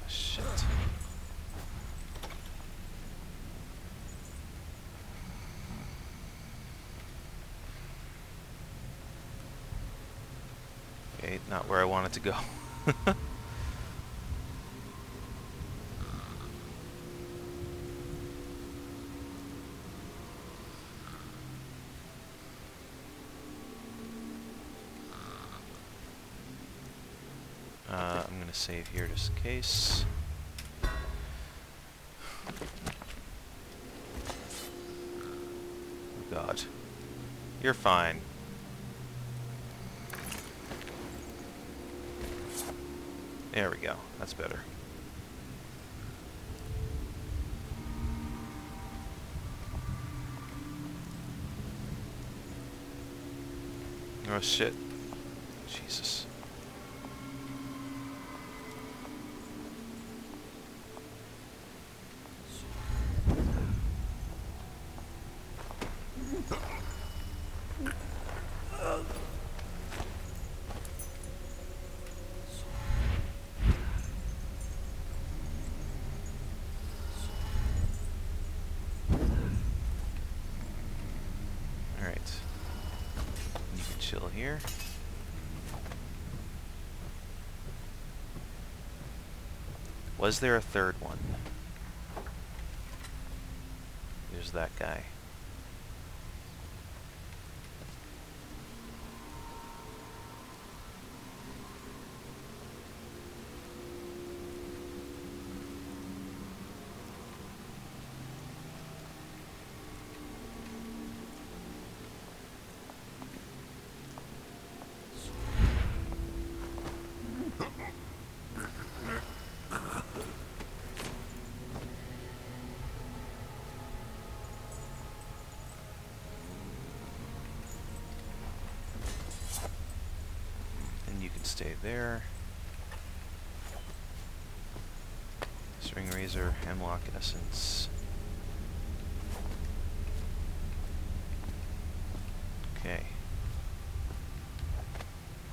Shit. Okay, not where I want it to go. I'm gonna save here just in case. Oh God. You're fine. There we go. That's better. Oh shit. Jesus. Alright. You can chill here. Was there a third one? There's that guy. And you can stay there. String razor, hemlock essence. Okay.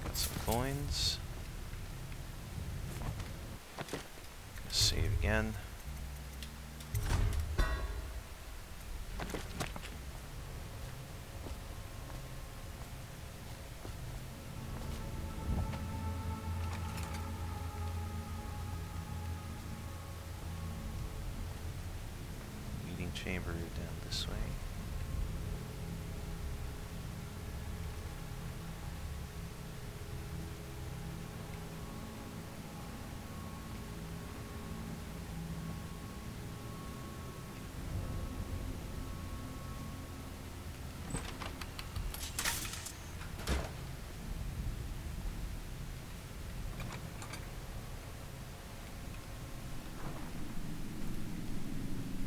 Got some coins. Save again. Meeting chamber down this way.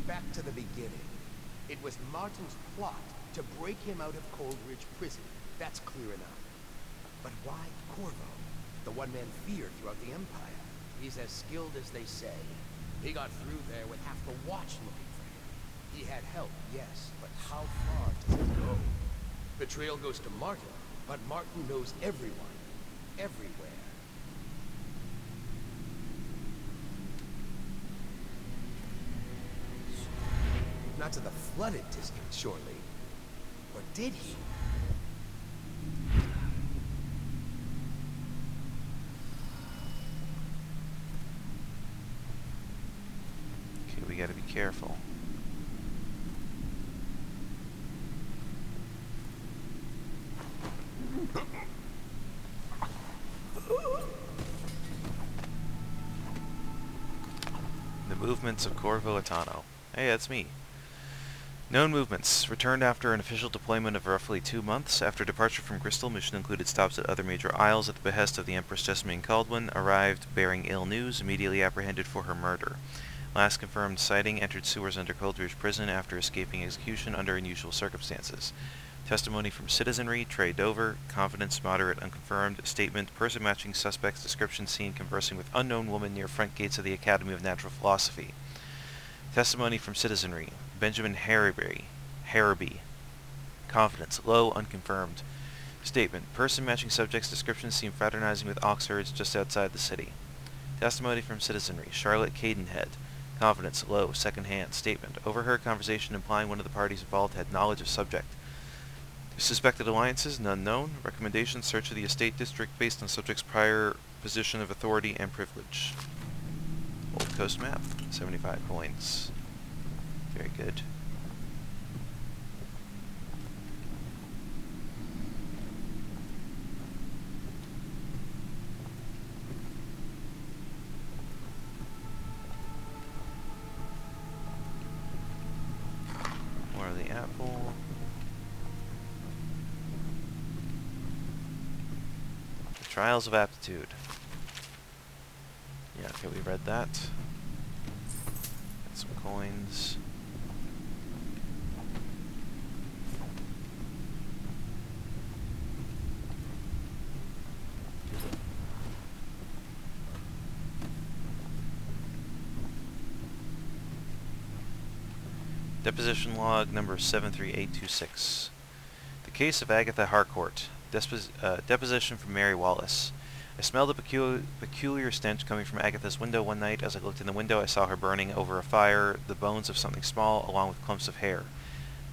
Back to the beginning. It was Martin's plot to break him out of Coldridge Prison. That's clear enough. But why Corvo? The one man feared throughout the Empire. He's as skilled as they say. He got through there with half the watch looking for him. He had help, yes, but how far does it go? Betrayal goes to Martin, but Martin knows everyone. Everywhere. Not to the flooded district, surely. Or did he? Okay, we gotta be careful. The movements of Corvo Atano. Hey, that's me. Known movements. Returned after an official deployment of roughly 2 months. After departure from Crystal, mission included stops at other major isles at the behest of the Empress Jessamine Caldwin. Arrived bearing ill news, immediately apprehended for her murder. Last confirmed sighting, entered sewers under Coldridge Prison after escaping execution under unusual circumstances. Testimony from citizenry, Trey Dover, confidence, moderate, unconfirmed, statement, person matching suspect's description seen conversing with unknown woman near front gates of the Academy of Natural Philosophy. Testimony from citizenry, Benjamin Harreby, confidence, low, unconfirmed, statement, person matching subject's description seen fraternizing with ox herds just outside the city. Testimony from citizenry, Charlotte Cadenhead, confidence, low, second-hand, statement, overheard conversation implying one of the parties involved had knowledge of subject. Suspected alliances, none known. Recommendation, search of the estate district based on subject's prior position of authority and privilege. Old Coast map, 75 points. Very good. More of the apple. Trials of Aptitude. Yeah, okay, we read that. Got some coins. Deposition log number 73826. The case of Agatha Harcourt. Deposition from Mary Wallace. I smelled a peculiar stench coming from Agatha's window one night. As I looked in the window, I saw her burning over a fire, the bones of something small, along with clumps of hair.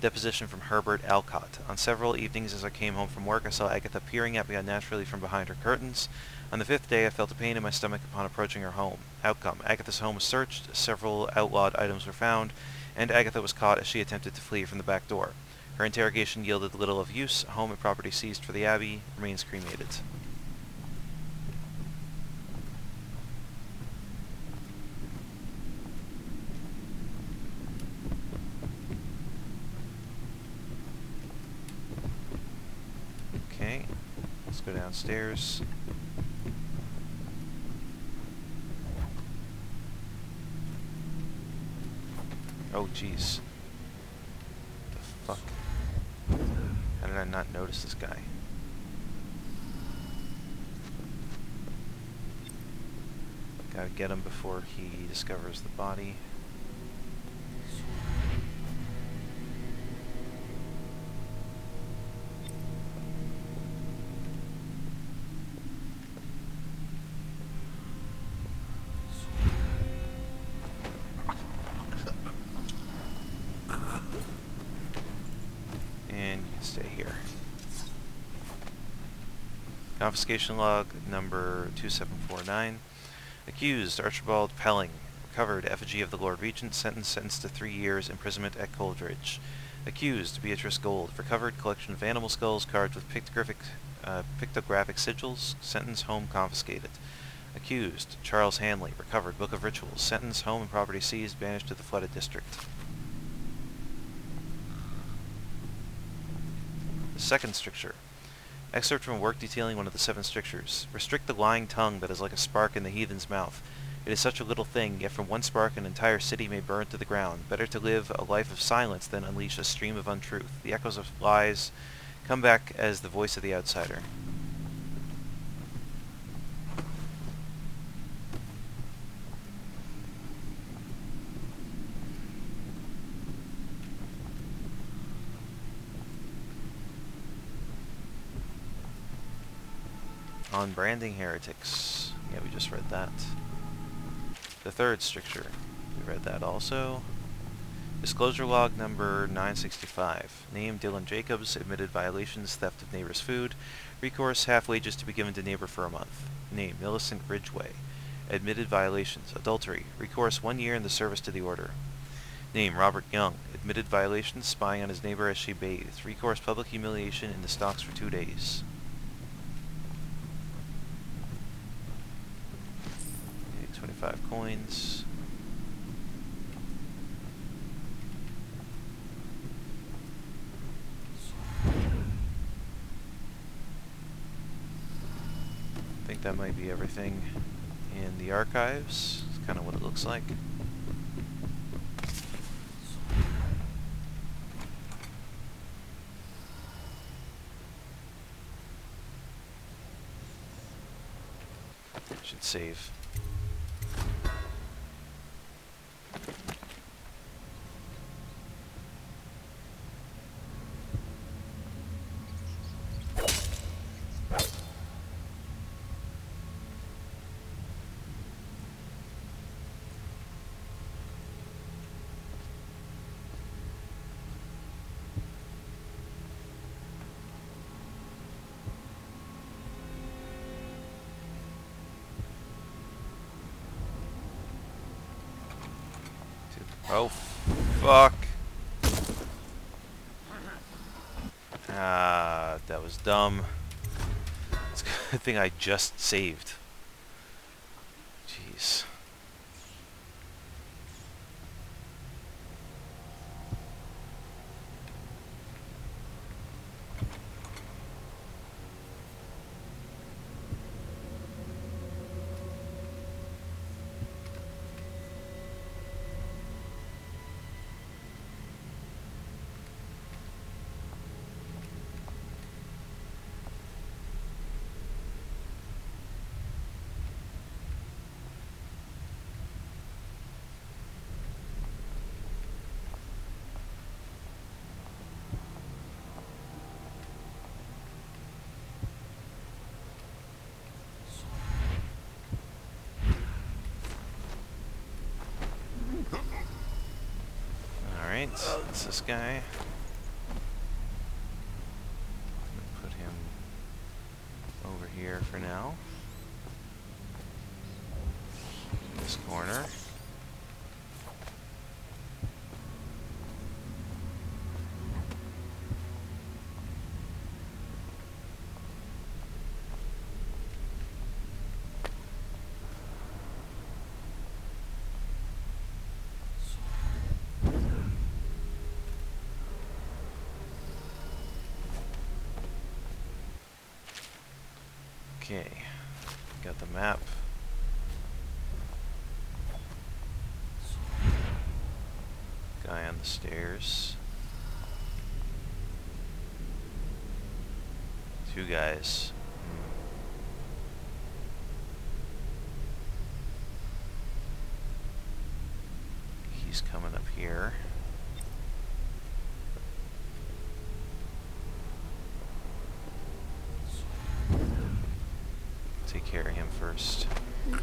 Deposition from Herbert Alcott. On several evenings as I came home from work, I saw Agatha peering at me unnaturally from behind her curtains. On the 5th day, I felt a pain in my stomach upon approaching her home. Outcome. Agatha's home was searched, several outlawed items were found, and Agatha was caught as she attempted to flee from the back door. Her interrogation yielded little of use. Home and property seized for the Abbey. Remains cremated. Okay, let's go downstairs. Oh, jeez. The fuck? How did I not notice this guy? Gotta get him before he discovers the body. Stay here. Confiscation log number 2749. Accused Archibald Pelling. Recovered effigy of the Lord Regent. Sentenced to 3 years imprisonment at Coleridge. Accused Beatrice Gold. Recovered collection of animal skulls, cards with pictographic sigils. Sentence home confiscated. Accused Charles Hanley. Recovered book of rituals. Sentence home and property seized, banished to the flooded district. Second stricture. Excerpt from a work detailing one of the 7 strictures. Restrict the lying tongue that is like a spark in the heathen's mouth. It is such a little thing, yet from one spark an entire city may burn to the ground. Better to live a life of silence than unleash a stream of untruth. The echoes of lies come back as the voice of the outsider. On branding heretics. Yeah, we just read that. The third stricture. We read that also. Disclosure log number 965. Name Dylan Jacobs. Admitted violations, theft of neighbor's food. Recourse, half wages to be given to neighbor for a month. Name Millicent Ridgway. Admitted violations, adultery. Recourse, 1 year in the service to the order. Name Robert Young. Admitted violations, spying on his neighbor as she bathed. Recourse, public humiliation in the stocks for 2 days. 25 coins. I think that might be everything in the archives. It's kind of what it looks like. save. Oh, fuck. Ah, that was dumb. It's a good thing I just saved. Jeez. Alright, it's this guy. Put him over here for now. In this corner. Okay, got the map. Guy on the stairs. Two guys. He's coming up here. Take care of him first. You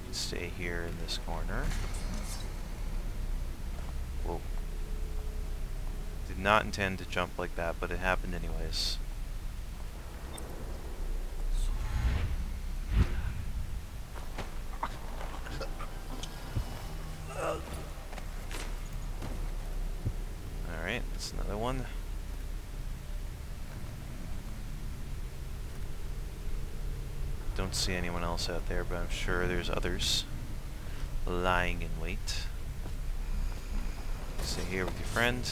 can stay here in this corner. Whoa. Did not intend to jump like that, but it happened anyways. Alright, that's another one. Don't see anyone else out there, but I'm sure there's others lying in wait. Stay here with your friend.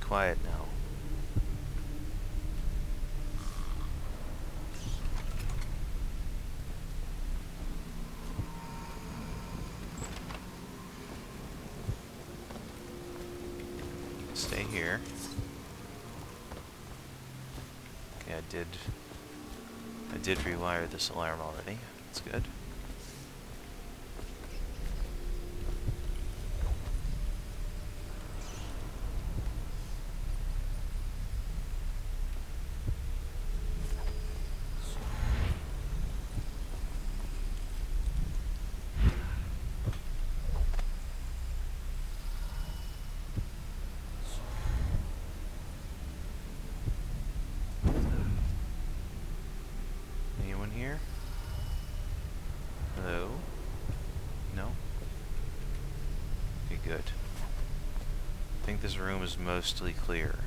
Quiet now. Stay here. Okay, I did rewire this alarm already. That's good. good. I think this room is mostly clear.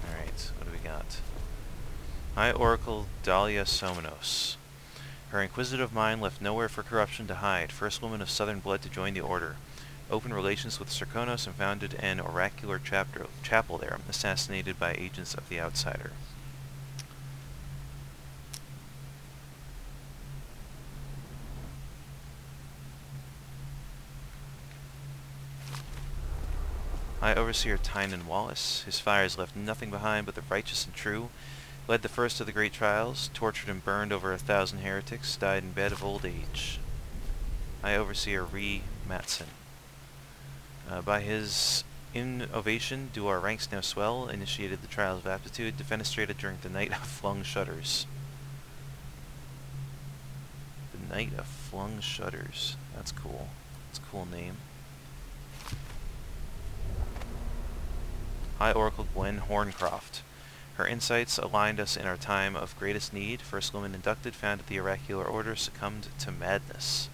Alright, what do we got? High Oracle Dahlia Somenos. Her inquisitive mind left nowhere for corruption to hide. First woman of southern blood to join the order. Opened relations with Serkonos and founded an oracular chapel there, assassinated by agents of the Outsider. High Overseer Tynan Wallace. His fires left nothing behind but the righteous and true. Led the first of the great trials, tortured and burned over 1,000 heretics, died in bed of old age. High Overseer Ree Matson. By his innovation do our ranks now swell, initiated the trials of aptitude, defenestrated during the Night of Flung Shutters. The Night of Flung Shutters. That's cool. That's a cool name. High Oracle Gwen Horncroft. Her insights aligned us in our time of greatest need. First woman inducted, founded the oracular order, succumbed to madness.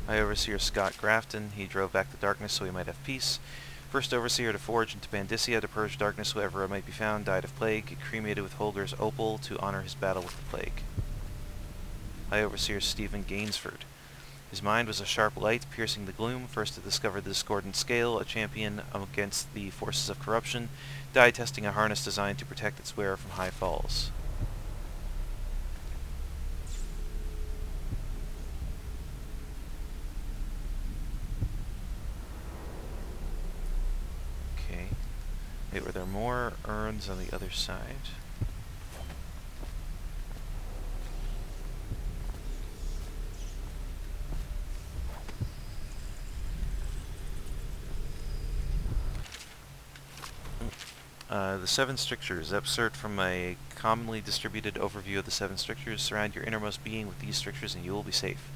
High Overseer Scott Grafton. He drove back the darkness so we might have peace. First Overseer to forge into Pandyssia to purge darkness wherever it might be found. Died of plague. Cremated with Holger's opal to honor his battle with the plague. High Overseer Stephen Gainsford. His mind was a sharp light, piercing the gloom. First to discover the discordant scale, a champion against the forces of corruption. Died testing a harness designed to protect its wearer from high falls. Okay. Wait, were there more urns on the other side? The Seven Strictures. Excerpt from a commonly distributed overview of the Seven Strictures. Surround your innermost being with these strictures and you will be safe.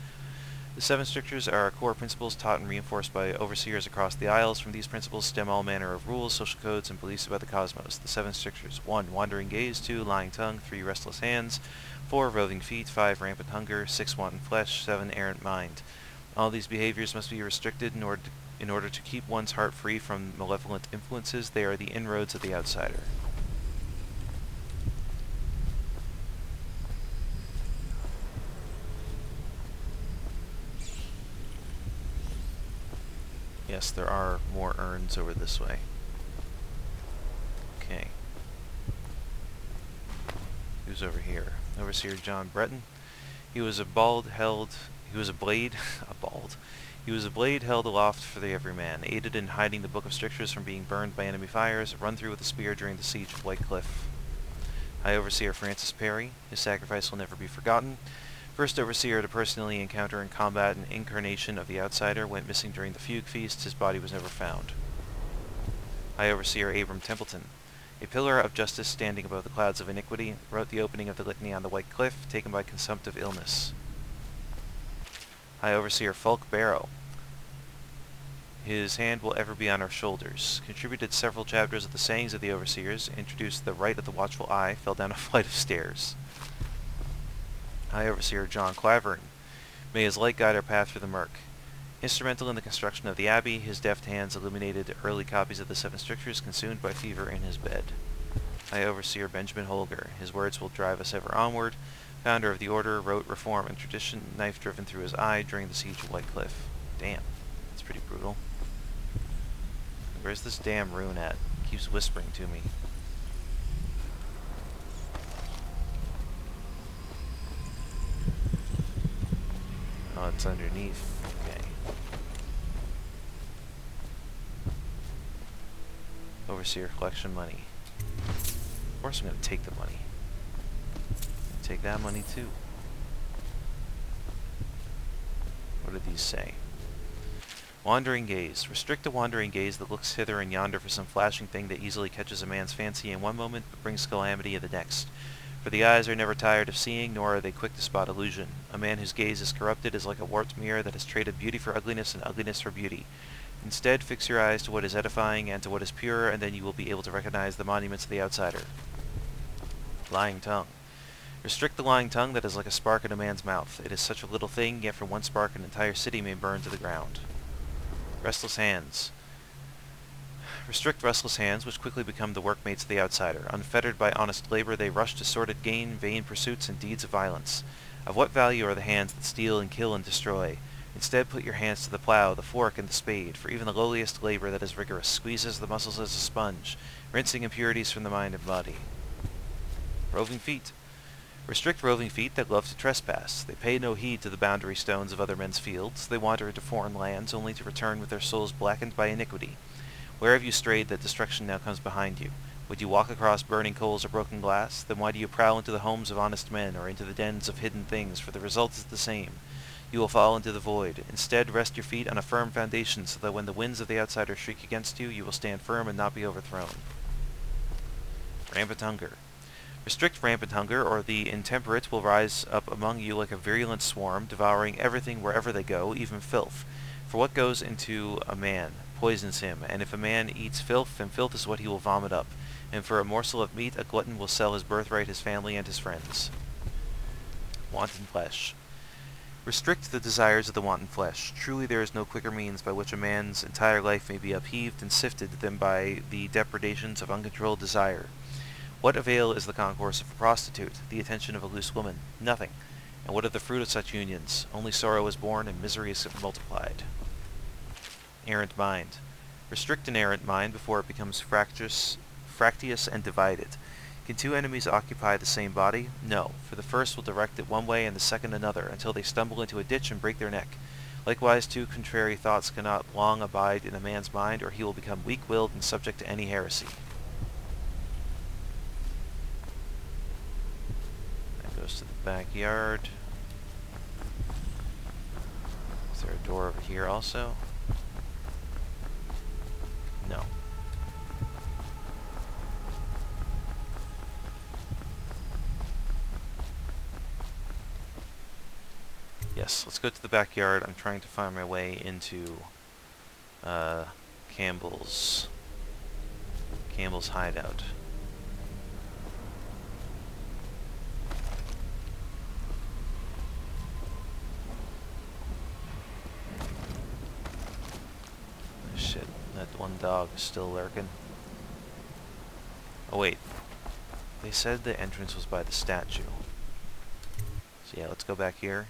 The Seven Strictures are core principles taught and reinforced by overseers across the Isles. From these principles stem all manner of rules, social codes, and beliefs about the cosmos. The Seven Strictures. 1. Wandering gaze. 2. Lying tongue. 3. Restless hands. 4. Roving feet. 5. Rampant hunger. 6. Wanton flesh. 7. Errant mind. All these behaviors must be restricted in order to keep one's heart free from malevolent influences. They are the inroads of the Outsider. Yes, there are more urns over this way. Okay. Who's over here? Overseer John Breton. He was a blade held aloft for the everyman, aided in hiding the Book of Strictures from being burned by enemy fires, run through with a spear during the siege of White Cliff. High Overseer Francis Perry. His sacrifice will never be forgotten. First Overseer to personally encounter in combat an incarnation of the Outsider, went missing during the Fugue Feast. His body was never found. High Overseer Abram Templeton. A pillar of justice standing above the clouds of iniquity, wrote the opening of the litany on the White Cliff, taken by consumptive illness. High Overseer Fulk Barrow. His hand will ever be on our shoulders. Contributed several chapters of the sayings of the Overseers, introduced the rite of the watchful eye, fell down a flight of stairs. High Overseer John Clavering. May his light guide our path through the murk. Instrumental in the construction of the Abbey, his deft hands illuminated early copies of the Seven Strictures, consumed by fever in his bed. High Overseer Benjamin Holger. His words will drive us ever onward. Founder of the Order, wrote reform and tradition, knife driven through his eye during the siege of White Cliff. Damn, that's pretty brutal. Where's this damn rune at? It keeps whispering to me. Oh, it's underneath. Okay. Overseer collection money. Of course I'm going to take the money. Take that money too. What did these say? Wandering gaze. Restrict a wandering gaze that looks hither and yonder for some flashing thing that easily catches a man's fancy in one moment but brings calamity in the next. For the eyes are never tired of seeing, nor are they quick to spot illusion. A man whose gaze is corrupted is like a warped mirror that has traded beauty for ugliness and ugliness for beauty. Instead, fix your eyes to what is edifying and to what is pure, and then you will be able to recognize the monuments of the outsider. Lying tongue. Restrict the lying tongue that is like a spark in a man's mouth. It is such a little thing, yet from one spark an entire city may burn to the ground. Restless hands. Restrict restless hands, which quickly become the workmates of the outsider. Unfettered by honest labor, they rush to sordid gain, vain pursuits, and deeds of violence. Of what value are the hands that steal and kill and destroy? Instead, put your hands to the plow, the fork, and the spade, for even the lowliest labor that is rigorous squeezes the muscles as a sponge, rinsing impurities from the mind and body. Roving feet. Restrict roving feet that love to trespass. They pay no heed to the boundary stones of other men's fields. They wander into foreign lands, only to return with their souls blackened by iniquity. Where have you strayed that destruction now comes behind you? Would you walk across burning coals or broken glass? Then why do you prowl into the homes of honest men, or into the dens of hidden things? For the result is the same. You will fall into the void. Instead, rest your feet on a firm foundation, so that when the winds of the outsider shriek against you, you will stand firm and not be overthrown. Rampant hunger. Restrict rampant hunger, or the intemperate will rise up among you like a virulent swarm, devouring everything wherever they go, even filth. For what goes into a man poisons him, and if a man eats filth, then filth is what he will vomit up. And for a morsel of meat, a glutton will sell his birthright, his family, and his friends. Wanton flesh. Restrict the desires of the wanton flesh. Truly there is no quicker means by which a man's entire life may be upheaved and sifted than by the depredations of uncontrolled desire. What avail is the concourse of a prostitute, the attention of a loose woman? Nothing. And what are the fruit of such unions? Only sorrow is born, and misery is multiplied. Errant mind. Restrict an errant mind before it becomes fractious and divided. Can two enemies occupy the same body? No, for the first will direct it one way and the second another, until they stumble into a ditch and break their neck. Likewise, two contrary thoughts cannot long abide in a man's mind, or he will become weak-willed and subject to any heresy. That goes to the backyard. Is there a door over here also? No. Yes, let's go to the backyard. I'm trying to find my way into Campbell's hideout. Shit, that one dog is still lurking. Oh wait, they said the entrance was by the statue. So yeah, let's go back here.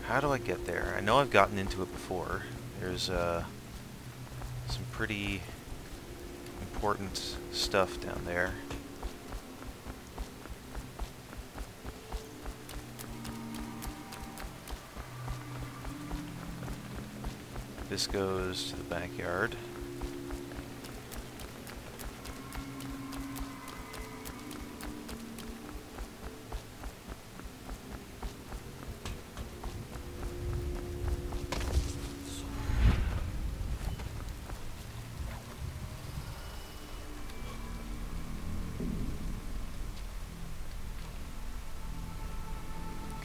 How do I get there? I know I've gotten into it before. There's some pretty important stuff down there. This goes to the backyard.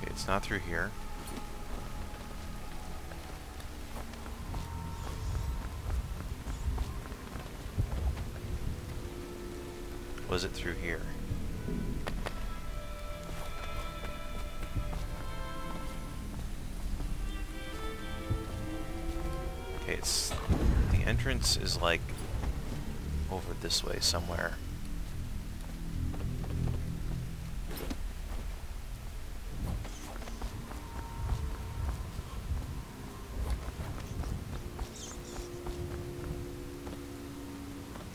It's not through here. Was it through here? Okay, it's... the entrance is like over this way somewhere.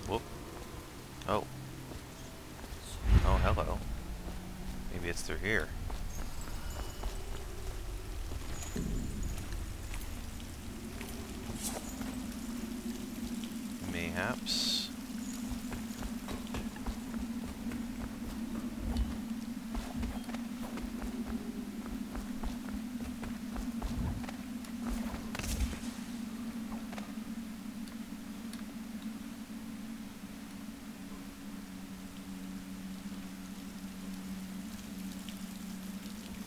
Whoop. Oh. Oh, hello. here? Mayhaps.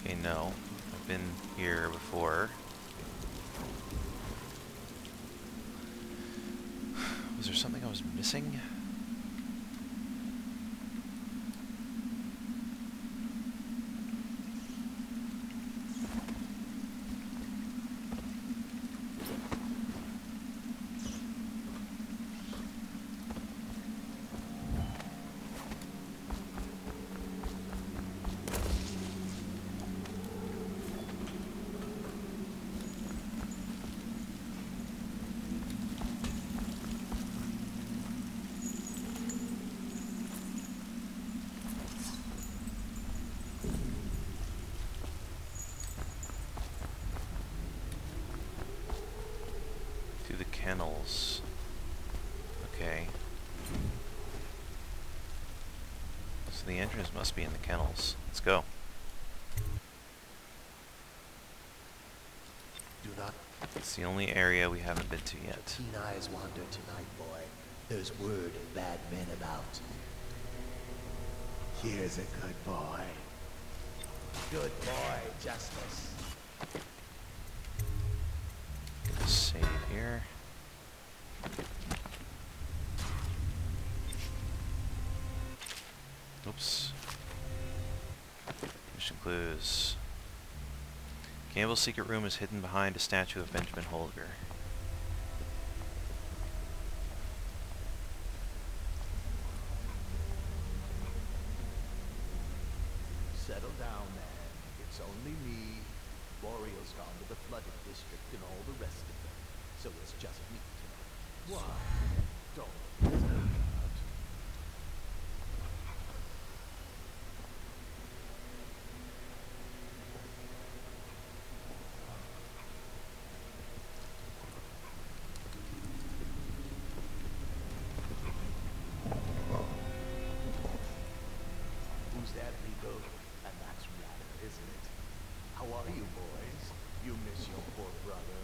Okay, no. I've been here before. Was there something I was missing? To the Kennels. Okay. So the entrance must be in the Kennels. Let's go. Do not It's the only area we haven't been to yet. keen eyes wander tonight, boy. There's word of bad men about. Here's a good boy. Good boy, Justice. Gonna save here. Oops. Mission clues. Campbell's secret room is hidden behind a statue of Benjamin Holger. Settle down, man. It's only me. Boreal's gone to the flooded district and all the rest of them. So it's just me tonight. Why? Don't say that. Who's that, Rico? And that's Ratter, isn't it? How are you, boys? You miss your poor brother.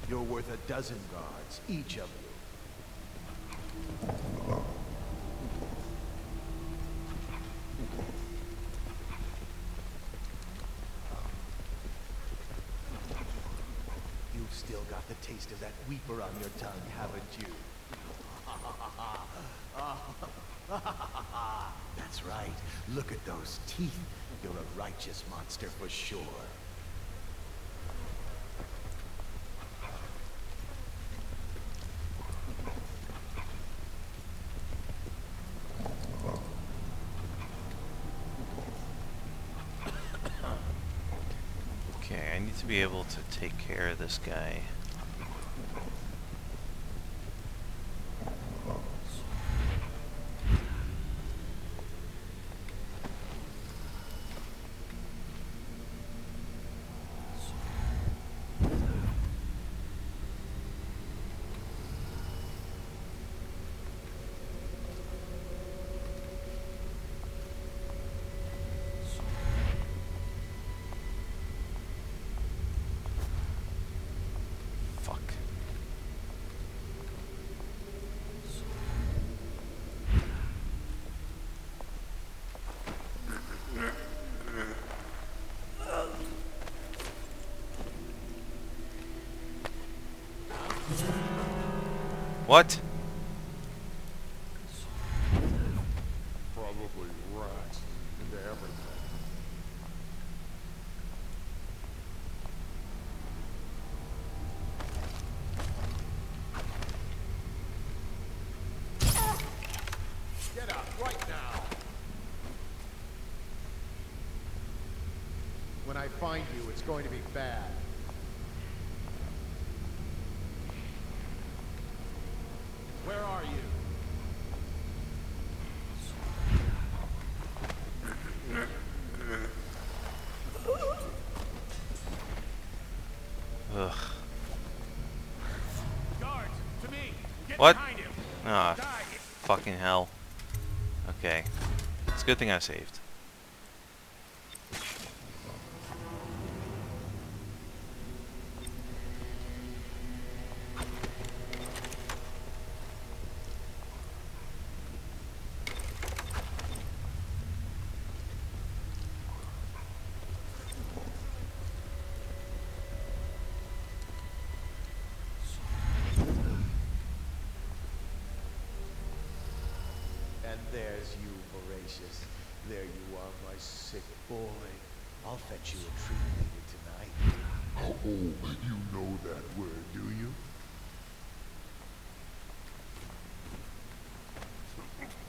You're worth a dozen guards, each of you. You've still got the taste of that weeper on your tongue, haven't you? That's right. Look at those teeth. You're a righteous monster for sure. Okay, I need to be able to take care of this guy. Fuck. What? Probably rats into everything. Get up, right now! When I find you, it's going to be bad. What? Ah, fucking hell. Okay. It's a good thing I saved. And there's you, Voracious. There you are, my sick boy. I'll fetch you a treat later tonight. Oh, you know that word